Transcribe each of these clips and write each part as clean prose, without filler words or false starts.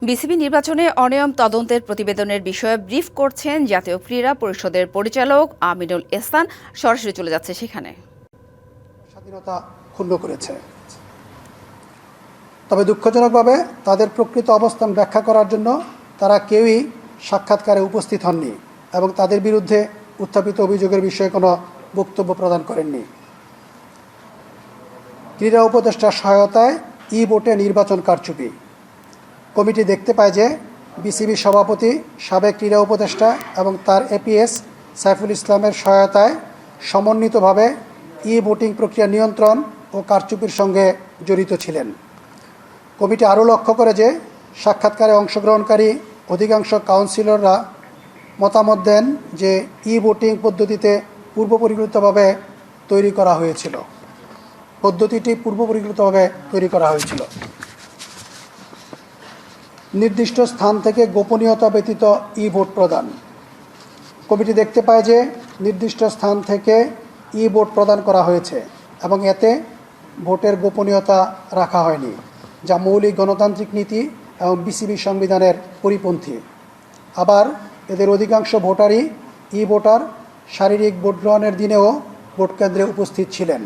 BCB নির্বাচনে অনিয়ম তদন্তের প্রতিবেদনের বিষয়ে ব্রিফ করছেন জাতীয় ক্রীড়া পরিষদের পরিচালক আমিনুল এহসান। সরাসরি চলে যাচ্ছে সেখানে। স্বাধীনতা ক্ষুণ্ণ করেছে, তবে দুঃখজনকভাবে তাদের প্রকৃত অবস্থান ব্যাখ্যা করার জন্য তারা কেউই সাক্ষাৎকারে উপস্থিত হননি এবং তাদের বিরুদ্ধে উত্থাপিত অভিযোগের বিষয়ে কোনো বক্তব্য প্রদান করেননি। ক্রীড়া উপদেষ্টার সহায়তায় ভোটে নির্বাচন কারচুপি। কমিটি দেখতে পায় যে বিসিবি সভাপতি, সাবেক ক্রীড়া উপদেষ্টা এবং তার এপিএস সাইফুল ইসলামের সহায়তায় সমন্বিতভাবে ভোটিং প্রক্রিয়া নিয়ন্ত্রণ ও কারচুপির সঙ্গে জড়িত ছিলেন। কমিটি আরও লক্ষ্য করে যে সাক্ষাৎকারে অংশগ্রহণকারী অধিকাংশ কাউন্সিলররা মতামত দেন যে ভোটিং পদ্ধতিতে পূর্বপরিকল্পিতভাবে তৈরি করা হয়েছিল। নির্দিষ্ট স্থান থেকে গোপনীয়তা ব্যতীত ভোট প্রদান। কমিটি দেখতে পায় যে নির্দিষ্ট স্থান থেকে ভোট প্রদান করা হয়েছে এবং এতে ভোটের গোপনীয়তা রাখা হয়নি, যা মৌলিক গণতান্ত্রিক নীতি এবং বিসিবি সংবিধানের পরিপন্থী। আবার এদের অধিকাংশ ভোটারই ভোটার শারীরিক ভোট গ্রহণের দিনেও ভোট কেন্দ্রে উপস্থিত ছিলেন।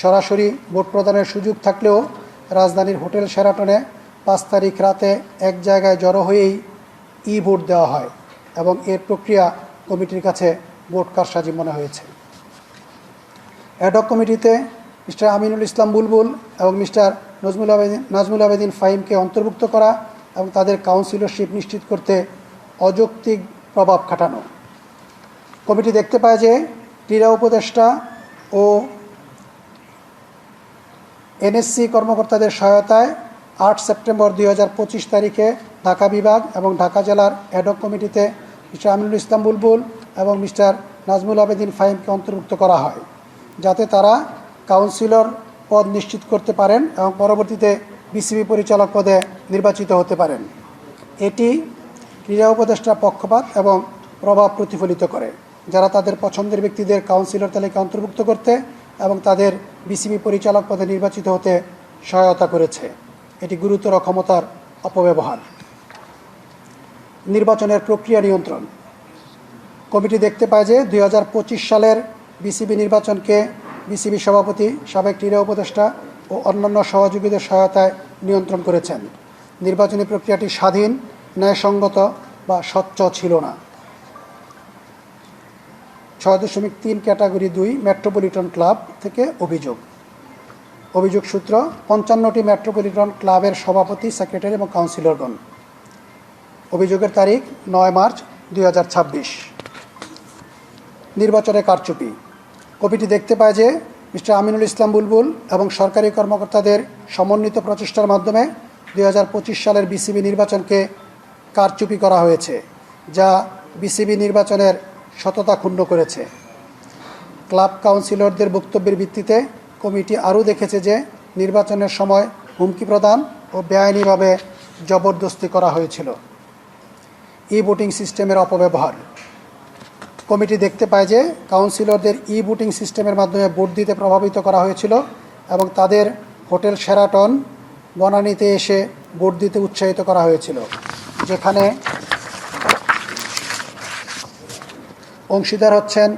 সরাসরি ভোট প্রদানের সুযোগ থাকলেও রাজধানীর হোটেল শেরাটনে 5 তারিখ রাতে এক জায়গায় জড়ো হয়েই ভোট দেওয়া হয় এবং এর প্রক্রিয়া কমিটির কাছে ভোট কারসাজি মনে হয়েছে। অ্যাডহক কমিটিতে মিস্টার আমিনুল ইসলাম বুলবুল এবং মিস্টার নাজমুল আবেদিন ফাহিমকে অন্তর্ভুক্ত করা এবং তাদের কাউন্সিলরশিপ নিশ্চিত করতে অযৌক্তিক প্রভাব খাটানো। কমিটি দেখতে পায় যে ক্রীড়া উপদেষ্টা ও এনএসসি কর্মকর্তাদের সহায়তায় 8 সেপ্টেম্বর 2025 তারিখে ঢাকা বিভাগ এবং ঢাকা জেলার অ্যাডহক কমিটিতে মিস্টার আমিনুল ইসলাম বুলবুল এবং মিস্টার নাজমুল আবেদিন ফাহিমকে অন্তর্ভুক্ত করা হয়, যাতে তারা কাউন্সিলর পদ নিশ্চিত করতে পারেন এবং পরবর্তীতে বিসিবি পরিচালক পদে নির্বাচিত হতে পারেন। এটি ক্রীড়া উপদেষ্টার পক্ষপাত এবং প্রভাব প্রতিফলিত করে, যারা তাদের পছন্দের ব্যক্তিদের কাউন্সিলর তালিকা অন্তর্ভুক্ত করতে এবং তাদের বিসিবি পরিচালক পদে নির্বাচিত হতে সহায়তা করেছে। এটি গুরুতর ক্ষমতার অপব্যবহার। নির্বাচনের প্রক্রিয়া নিয়ন্ত্রণ। কমিটি দেখতে পায় যে 2025 সালের বিসিবি নির্বাচনকে বিসিবি সভাপতি, সাবেক ক্রীড়া উপদেষ্টা ও অন্যান্য সহযোগীদের সহায়তায় নিয়ন্ত্রণ করেছেন। নির্বাচনী প্রক্রিয়াটি স্বাধীন, ন্যায়সঙ্গত বা স্বচ্ছ ছিল না। 6.3 ক্যাটাগরি 2 মেট্রোপলিটন ক্লাব থেকে অভিযোগ সূত্র 55টি মেট্রোপলিটন ক্লাবের সভাপতি, সেক্রেটারি এবং কাউন্সিলরগণ। অভিযোগের তারিখ 9 মার্চ 2026। নির্বাচনে কারচুপি। কমিটি দেখতে পায় যে মিস্টার আমিনুল ইসলাম বুলবুল এবং সরকারি কর্মকর্তাদের সমন্বিত প্রচেষ্টার মাধ্যমে 2025 সালের বিসিবি নির্বাচনকে কারচুপি করা হয়েছে, যা বিসিবি নির্বাচনের সততা ক্ষুণ্ণ করেছে। ক্লাব কাউন্সিলরদের বক্তব্যের ভিত্তিতে কমিটি আরও দেখেছে যে নির্বাচনের সময় হুমকি প্রদান ও বেআইনিভাবে জবরদস্তি করা হয়েছিল। ভোটিং সিস্টেমের অপব্যবহার। কমিটি দেখতে পায় যে কাউন্সিলরদের ভোটিং সিস্টেমের মাধ্যমে ভোট দিতে প্রভাবিত করা হয়েছিল এবং তাদের হোটেল শেরাটন বনানীতে এসে ভোট দিতে উৎসাহিত করা হয়েছিল, যেখানে অংশীদার হচ্ছেন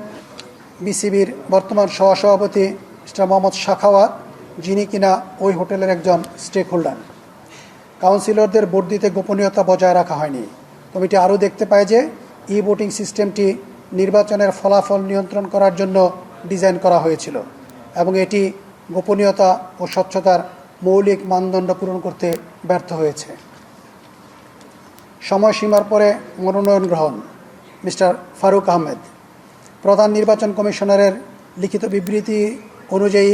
বিসিবির বর্তমান সহসভাপতি মিস্টার মোহাম্মদ শাখাওয়াত, যিনি কিনা ওই হোটেলের একজন স্টেক হোল্ডার। কাউন্সিলরদের ভোট দিতে গোপনীয়তা বজায় রাখা হয়নি। কমিটি আরও দেখতে পায় যে ভোটিং সিস্টেমটি নির্বাচনের ফলাফল নিয়ন্ত্রণ করার জন্য ডিজাইন করা হয়েছিল এবং এটি গোপনীয়তা ও স্বচ্ছতার মৌলিক মানদণ্ড পূরণ করতে ব্যর্থ হয়েছে। সময়সীমার পরে মনোনয়ন গ্রহণ। মিস্টার ফারুক আহমেদ। প্রধান নির্বাচন কমিশনারের লিখিত বিবৃতি অনুযায়ী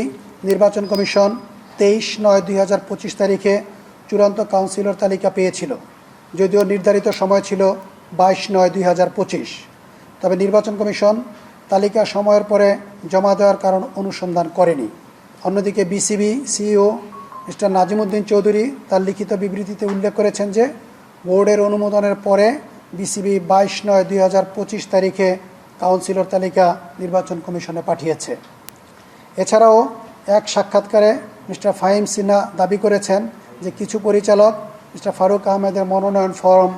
নির্বাচন কমিশন 23/9/2025 তারিখে চূড়ান্ত কাউন্সিলর তালিকা পেয়েছিল, যদিও নির্ধারিত সময় ছিল 22/9/2025। তবে নির্বাচন কমিশন তালিকা সময়ের পরে জমা দেওয়ার কারণ অনুসন্ধান করেনি। অন্যদিকে বিসিবি সিইও মিস্টার নাজিমুদ্দিন চৌধুরী তার লিখিত বিবৃতিতে উল্লেখ করেছেন যে বোর্ডের অনুমোদনের পরে বিসিবি 22/9/2025 তারিখে কাউন্সিলর তালিকা নির্বাচন কমিশনে পাঠিয়েছে। এছাড়াও এক সাক্ষাৎকারে মিস্টার ফাহিম সিনহা দাবি করেছেন যে কিছু পরিচালক মিস্টার ফারুক আহমেদের মনোনয়ন ফরম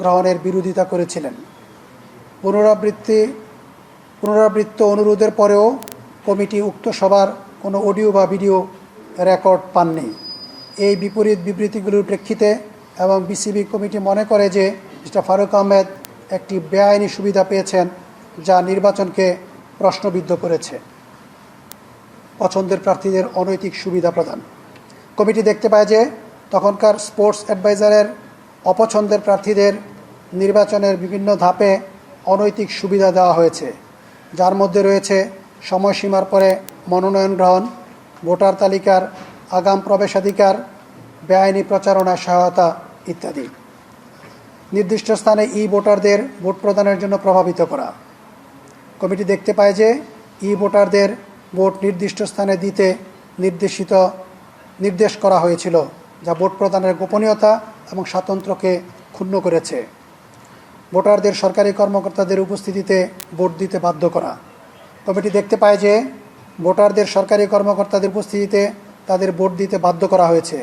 গ্রহণের বিরোধিতা করেছিলেন। পুনরাবৃত্ত অনুরোধের পরেও কমিটি উক্ত সভার কোনো অডিও বা ভিডিও রেকর্ড পাননি। এই বিপরীত বিবৃতিগুলোর প্রেক্ষিতে এবং বিসিবি কমিটি মনে করে যে মিস্টার ফারুক আহমেদ একটি বেআইনি সুবিধা পেয়েছেন, যা নির্বাচনকে প্রশ্নবিদ্ধ করেছে। পছন্দের প্রার্থীদের অনৈতিক সুবিধা প্রদান। কমিটি দেখতে পায় যে তখনকার স্পোর্টস অ্যাডভাইজারের অপছন্দের প্রার্থীদের নির্বাচনের বিভিন্ন ধাপে অনৈতিক সুবিধা দেওয়া হয়েছে, যার মধ্যে রয়েছে সময়সীমার পরে মনোনয়ন গ্রহণ, ভোটার তালিকার আগাম প্রবেশাধিকার, বেআইনি প্রচারণায় সহায়তা ইত্যাদি। নির্দিষ্ট স্থানে ভোটারদের ভোট প্রদানের জন্য প্রভাবিত করা। কমিটি দেখতে পায় যে ভোটারদের ভোট নির্দিষ্ট স্থানে দিতে নির্দেশ করা হয়েছিল, যা ভোট প্রদানের গোপনীয়তা এবং স্বাতন্ত্র্যকে ক্ষুণ্ণ করেছে। ভোটারদের সরকারি কর্মকর্তাদের উপস্থিতিতে ভোট দিতে বাধ্য করা। কমিটি দেখতে পায় যে ভোটারদের সরকারি কর্মকর্তাদের উপস্থিতিতে তাদের ভোট দিতে বাধ্য করা হয়েছে,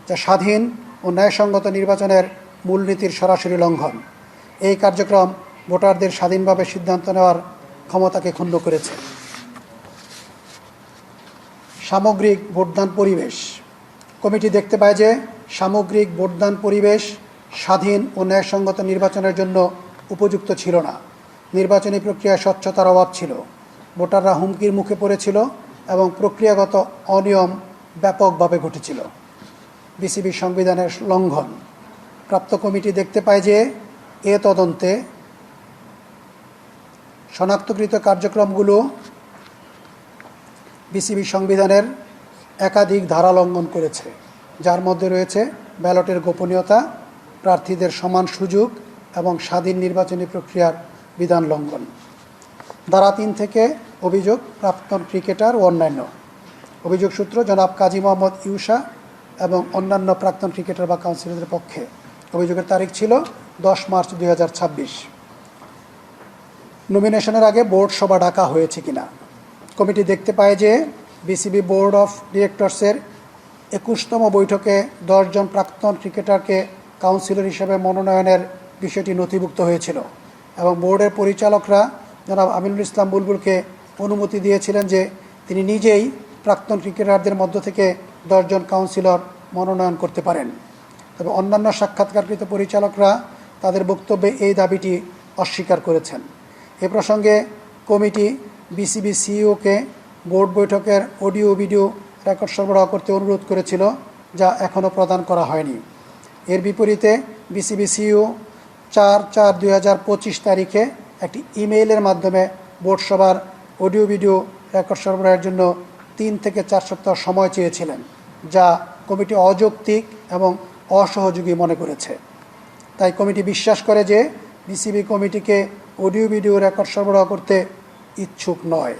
যা স্বাধীন ও ন্যায়সঙ্গত নির্বাচনের মূলনীতির সরাসরি লঙ্ঘন। এই কার্যক্রম ভোটারদের স্বাধীনভাবে সিদ্ধান্ত নেওয়ার ক্ষমতাকে ক্ষুণ্ণ করেছে। সামগ্রিক ভোটদান পরিবেশ। কমিটি দেখতে পায় যে সামগ্রিক ভোটদান পরিবেশ স্বাধীন ও ন্যায়সঙ্গত নির্বাচনের জন্য উপযুক্ত ছিল না। নির্বাচনী প্রক্রিয়ায় স্বচ্ছতার অভাব ছিল, ভোটাররা হুমকির মুখে পড়েছিল এবং প্রক্রিয়াগত অনিয়ম ব্যাপকভাবে ঘটেছিল। বিসিবি সংবিধানের লঙ্ঘন। প্রাপ্ত কমিটি দেখতে পায় যে তদন্তে শনাক্তকৃত কার্যক্রমগুলো বিসিবি সংবিধানের একাধিক ধারা লঙ্ঘন করেছে, যার মধ্যে রয়েছে ব্যালটের গোপনীয়তা, প্রার্থীদের সমান সুযোগ এবং স্বাধীন নির্বাচনী প্রক্রিয়ার বিধান লঙ্ঘন। ধারা 3 থেকে অভিযোগ প্রাক্তন ক্রিকেটার ও অন্যান্য। অভিযোগ সূত্র জনাব কাজী মোহাম্মদ ইউসা এবং অন্যান্য প্রাক্তন ক্রিকেটার বা কাউন্সিলরদের পক্ষে। অভিযোগের তারিখ ছিল 10 মার্চ 2026। নমিনেশনের আগে বোর্ড সভা ডাকা হয়েছে কিনা। কমিটি দেখতে পায় যে বিসিবি বোর্ড অফ ডিরেক্টরসের 21তম বৈঠকে 10 জন প্রাক্তন ক্রিকেটারকে কাউন্সিলর হিসেবে মনোনয়নের বিষয়টি নথিভুক্ত হয়েছিল এবং বোর্ডের পরিচালকরা জনাব আমিনুল ইসলাম বুলবুলকে অনুমতি দিয়েছিলেন যে তিনি নিজেই প্রাক্তন ক্রিকেটারদের মধ্য থেকে 10 জন কাউন্সিলর মনোনয়ন করতে পারেন। তবে অন্যান্য সাক্ষাৎকারকৃত পরিচালকরা তাদের বক্তব্যে এই দাবিটি অস্বীকার করেছেন। এ প্রসঙ্গে কমিটি বিসিবি সিইওকে বোর্ড বৈঠকের অডিও ভিডিও রেকর্ড সরবরাহ করতে অনুরোধ করেছিল, যা এখনও প্রদান করা হয়নি। এর বিপরীতে বিসিবি সিইও 4/4/2025 তারিখে একটি ইমেইলের মাধ্যমে বোর্ড সভার অডিও ভিডিও রেকর্ড সরবরাহের জন্য 3 থেকে 4 সপ্তাহ সময় চেয়েছিলেন, যা কমিটি অযৌক্তিক এবং অসহযোগী মনে করেছে। তাই কমিটি বিশ্বাস করে যে বিসিবি কমিটিকে অডিও ভিডিও রেকর্ড সরবরাহ করতে ইচ্ছুক নয়।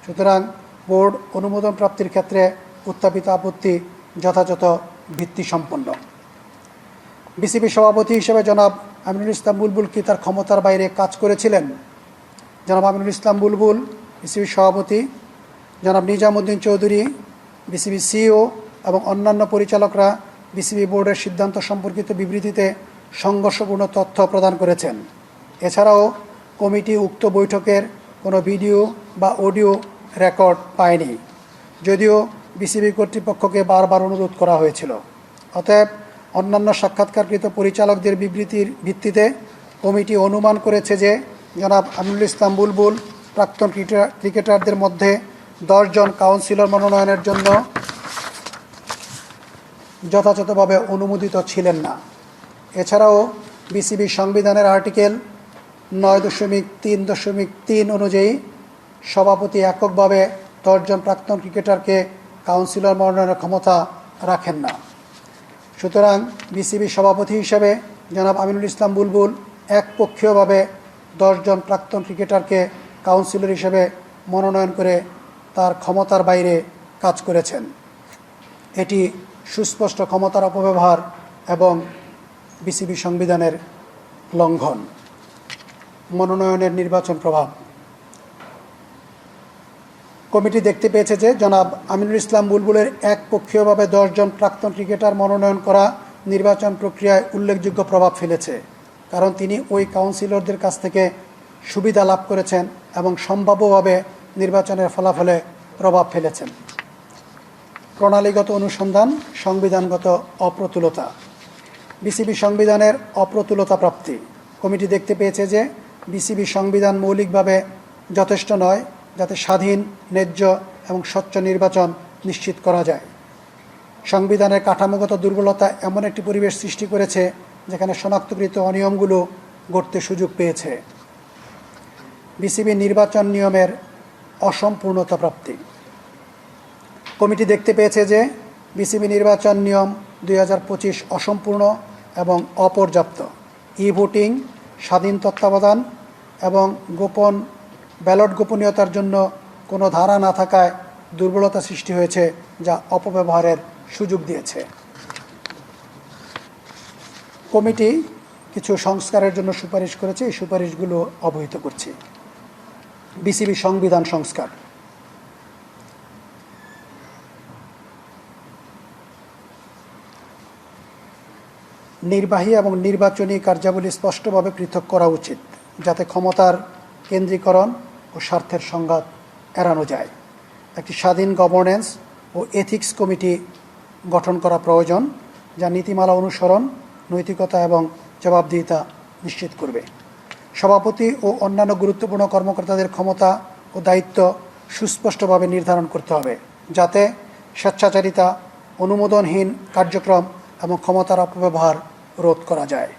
সুতরাং বোর্ড অনুমোদন প্রাপ্তির ক্ষেত্রে উত্থাপিত আপত্তি যথাযথ ভিত্তিসম্পন্ন। বিসিবি সভাপতি হিসেবে জনাব আমিনুল ইসলাম বুলবুল কি তার ক্ষমতার বাইরে কাজ করেছিলেন। জনাব আমিনুল ইসলাম বুলবুল বিসিবি সভাপতি, জনাব নিজামুদ্দিন চৌধুরী বিসিবি সিইও এবং অন্যান্য পরিচালকরা বিসিবি বোর্ডের সিদ্ধান্ত সম্পর্কিত বিবৃতিতে সংঘর্ষপূর্ণ তথ্য প্রদান করেছেন। এছাড়াও কমিটি উক্ত বৈঠকের কোনো ভিডিও বা অডিও রেকর্ড পায়নি, যদিও বিসিবি কর্তৃপক্ষকে বারবার অনুরোধ করা হয়েছিল। অতএব অন্যান্য সাক্ষাৎকারকৃত পরিচালকদের বিবৃতির ভিত্তিতে কমিটি অনুমান করেছে যে জনাব আমিনুল ইসলাম বুলবুল প্রাক্তন ক্রিকেটারদের মধ্যে 10 জন কাউন্সিলর মনোনয়নের জন্য যথাযথভাবে অনুমোদিত ছিলেন না। এছাড়াও বিসিবি সংবিধানের আর্টিকেল 9.3.3 অনুযায়ী সভাপতি এককভাবে 10 জন প্রাক্তন ক্রিকেটারকে কাউন্সিলর মনোনয়নের ক্ষমতা রাখেন না। সুতরাং বিসিবি সভাপতি হিসেবে জনাব আমিনুল ইসলাম বুলবুল একপক্ষীয়ভাবে 10 জন প্রাক্তন ক্রিকেটারকে কাউন্সিলর হিসেবে মনোনয়ন করে তার ক্ষমতার বাইরে কাজ করেছেন। এটি সুস্পষ্ট ক্ষমতার অপব্যবহার এবং বিসিবি সংবিধানের লঙ্ঘন। মনোনয়নের নির্বাচন প্রভাব। কমিটি দেখতে পেয়েছে যে জনাব আমিনুল ইসলাম বুলবুলের একপক্ষীয়ভাবে 10 জন প্রাক্তন ক্রিকেটার মনোনয়ন করা নির্বাচন প্রক্রিয়ায় উল্লেখযোগ্য প্রভাব ফেলেছে, কারণ তিনি ওই কাউন্সিলরদের কাছ থেকে সুবিধা লাভ করেছেন এবং সম্ভাব্যভাবে নির্বাচনের ফলাফলে প্রভাব ফেলেছেন। প্রণালীগত অনুসন্ধান, সংবিধানগত অপ্রতুলতা। বিসিবি সংবিধানের অপ্রতুলতা প্রাপ্তি। কমিটি দেখতে পেয়েছে যে বিসিবি সংবিধান মৌলিকভাবে যথেষ্ট নয় যাতে স্বাধীন, ন্যায্য এবং স্বচ্ছ নির্বাচন নিশ্চিত করা যায়। সংবিধানের কাঠামোগত দুর্বলতা এমন একটি পরিবেশ সৃষ্টি করেছে যেখানে শনাক্তকৃত অনিয়মগুলো ঘটতে সুযোগ পেয়েছে। বিসিবি নির্বাচন নিয়মের অসম্পূর্ণতা প্রাপ্তি। কমিটি দেখতে পেয়েছে যে বিসিবি নির্বাচন নিয়ম 2025 অসম্পূর্ণ এবং অপর্যাপ্ত। ই ভোটিং, স্বাধীন তত্ত্বাবধান এবং ব্যালট গোপনীয়তার জন্য কোনো ধারা না থাকায় দুর্বলতা সৃষ্টি হয়েছে, যা অপব্যবহারের সুযোগ দিয়েছে। কমিটি কিছু সংস্কারের জন্য সুপারিশ করেছে, এই সুপারিশগুলো অবহিত করছি। বিসিবি সংবিধান সংস্কার। নির্বাহী এবং নির্বাচনী কার্যাবলী স্পষ্টভাবে পৃথক করা উচিত, যাতে ক্ষমতার কেন্দ্রীকরণ ও স্বার্থের সংঘাত এড়ানো যায়। একটি স্বাধীন গভর্নেন্স ও এথিক্স কমিটি গঠন করা প্রয়োজন, যা নীতিমালা অনুসরণ, নৈতিকতা এবং জবাবদিহিতা নিশ্চিত করবে। সভাপতি ও অন্যান্য গুরুত্বপূর্ণ কর্মকর্তাদের ক্ষমতা ও দায়িত্ব সুস্পষ্টভাবে নির্ধারণ করতে হবে, যাতে স্বেচ্ছাচারিতা, অনুমোদনহীন কার্যক্রম এবং ক্ষমতার অপব্যবহার রোধ করা যায়।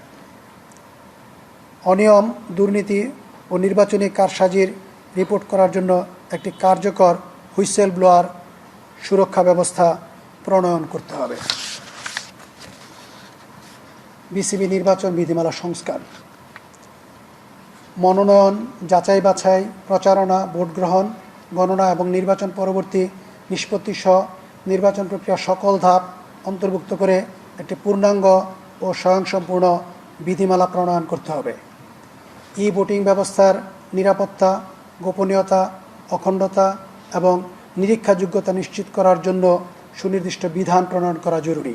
অনিয়ম, দুর্নীতি ও নির্বাচনী কারসাজির রিপোর্ট করার জন্য একটি কার্যকর হুইসেল ব্লোয়ার সুরক্ষা ব্যবস্থা প্রণয়ন করতে হবে। বিসিবি নির্বাচন বিধিমালা সংস্কার। মনোনয়ন, যাচাই বাছাই, প্রচারণা, ভোট গ্রহণ, গণনা এবং নির্বাচন পরবর্তী নিষ্পত্তি সহ নির্বাচন প্রক্রিয়ার সকল ধাপ অন্তর্ভুক্ত করে একটি পূর্ণাঙ্গ ও স্বয়ংসম্পূর্ণ বিধিমালা প্রণয়ন করতে হবে। ই ভোটিং ব্যবস্থার নিরাপত্তা, গোপনীয়তা, অখণ্ডতা এবং নিরীক্ষাযোগ্যতা নিশ্চিত করার জন্য সুনির্দিষ্ট বিধান প্রণয়ন করা জরুরি।